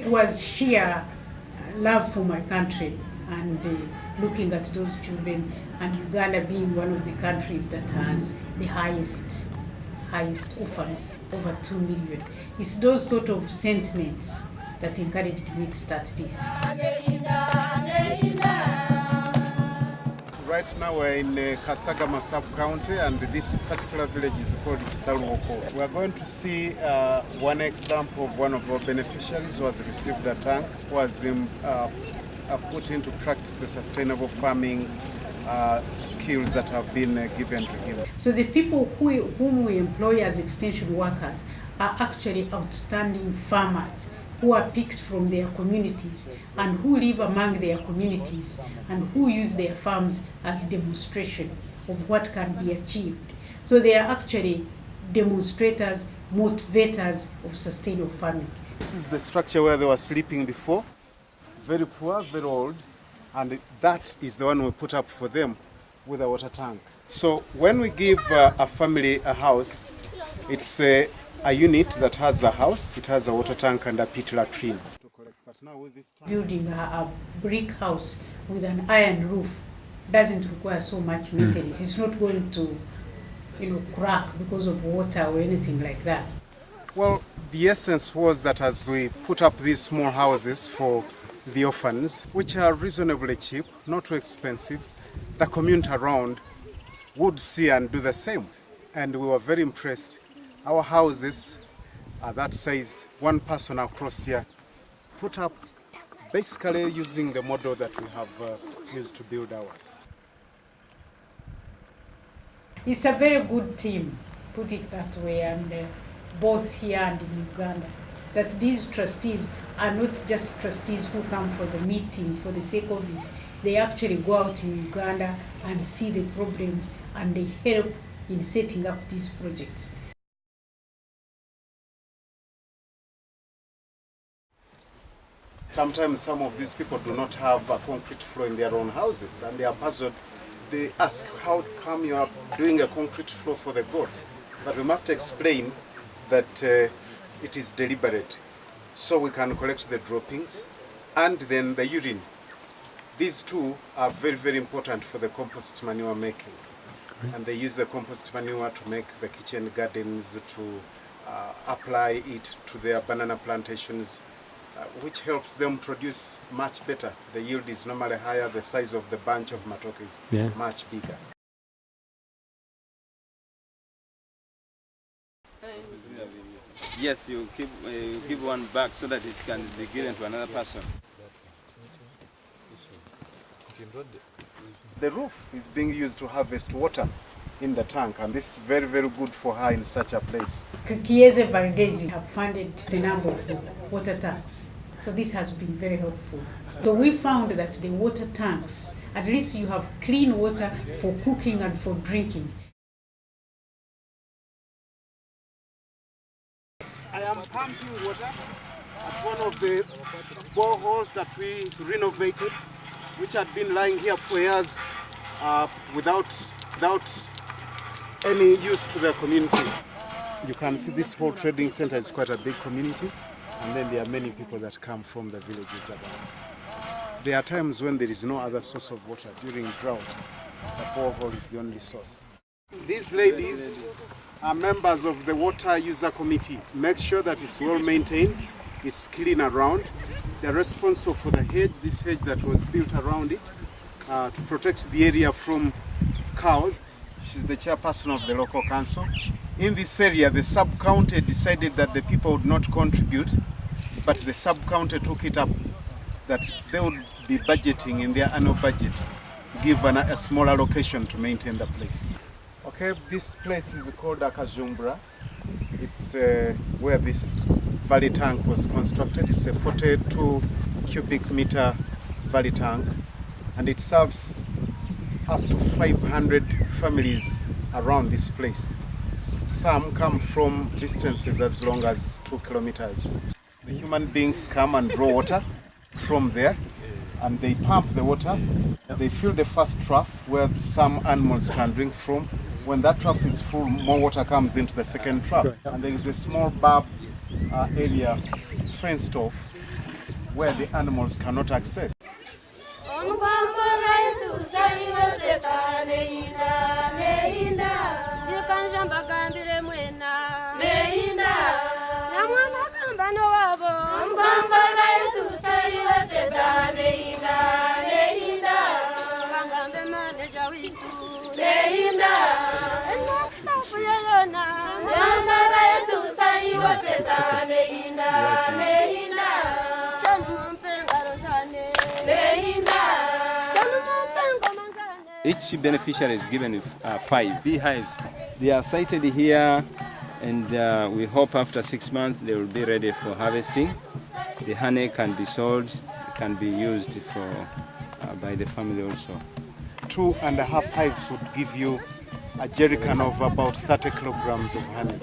It was sheer love for my country and looking at those children, and Uganda being one of the countries that has the highest orphans, over 2 million. It's those sort of sentiments that encouraged me to start this. Right now we're in Kasagama sub-county, and this particular village is called Salwoko. We're going to see one example of one of our beneficiaries who has received a tank, who has put into practice the sustainable farming skills that have been given to him. So the people whom we employ as extension workers are actually outstanding farmers who are picked from their communities and who live among their communities and who use their farms as demonstration of what can be achieved. So they are actually demonstrators, motivators of sustainable farming. This is the structure where they were sleeping before. Very poor, very old, and that is the one we put up for them with a water tank. So when we give a family a house, it's a unit that has a house, it has a water tank and a pit latrine. Building a brick house with an iron roof doesn't require so much maintenance. It's not going to, crack because of water or anything like that. Well, the essence was that as we put up these small houses for the orphans, which are reasonably cheap, not too expensive, the community around would see and do the same. And we were very impressed. Our houses are that size, one person across here, put up basically using the model that we have used to build ours. It's a very good team, put it that way, and both here and in Uganda, that these trustees are not just trustees who come for the meeting for the sake of it. They actually go out in Uganda and see the problems, and they help in setting up these projects. Sometimes some of these people do not have a concrete floor in their own houses, and they are puzzled. They ask, how come you are doing a concrete floor for the goats? But we must explain that it is deliberate, so we can collect the droppings and then the urine. These two are very, very important for the compost manure making. And they use the compost manure to make the kitchen gardens, to apply it to their banana plantations, which helps them produce much better. The yield is normally higher, the size of the bunch of matoke is much bigger. Yes, you give one back so that it can be given to another person. The roof is being used to harvest water in the tank, and this is very, very good for her in such a place. Kieze Valdezi have funded the number of water tanks, so this has been very helpful. So we found that the water tanks, at least you have clean water for cooking and for drinking. I am pumping water at one of the boreholes that we renovated, which had been lying here for years without any use to the community. You can see this whole trading center is quite a big community, and then there are many people that come from the villages around. There are times when there is no other source of water. During drought, the borehole is the only source. These ladies are members of the water user committee. Make sure that it's well maintained, it's clean around. They're responsible for the hedge, this hedge that was built around it, to protect the area from cows. She's the chairperson of the local council. In this area, the sub-county decided that the people would not contribute, but the sub-county took it up, that they would be budgeting in their annual budget, give a small allocation to maintain the place. Okay, this place is called Akajumbra. It's where this valley tank was constructed. It's a 42 cubic meter valley tank, and it serves up to 500 families around this place. Some come from distances as long as 2 kilometers. The human beings come and draw water from there, and they pump the water. They fill the first trough where some animals can drink from. When that trough is full, more water comes into the second trough. And there is a small barb area fenced off where the animals cannot access. Each beneficiary is given 5 beehives. They are sited here, and we hope after 6 months they will be ready for harvesting. The honey can be sold, it can be used for by the family also. 2.5 hives would give you a jerrycan of about 30 kilograms of honey.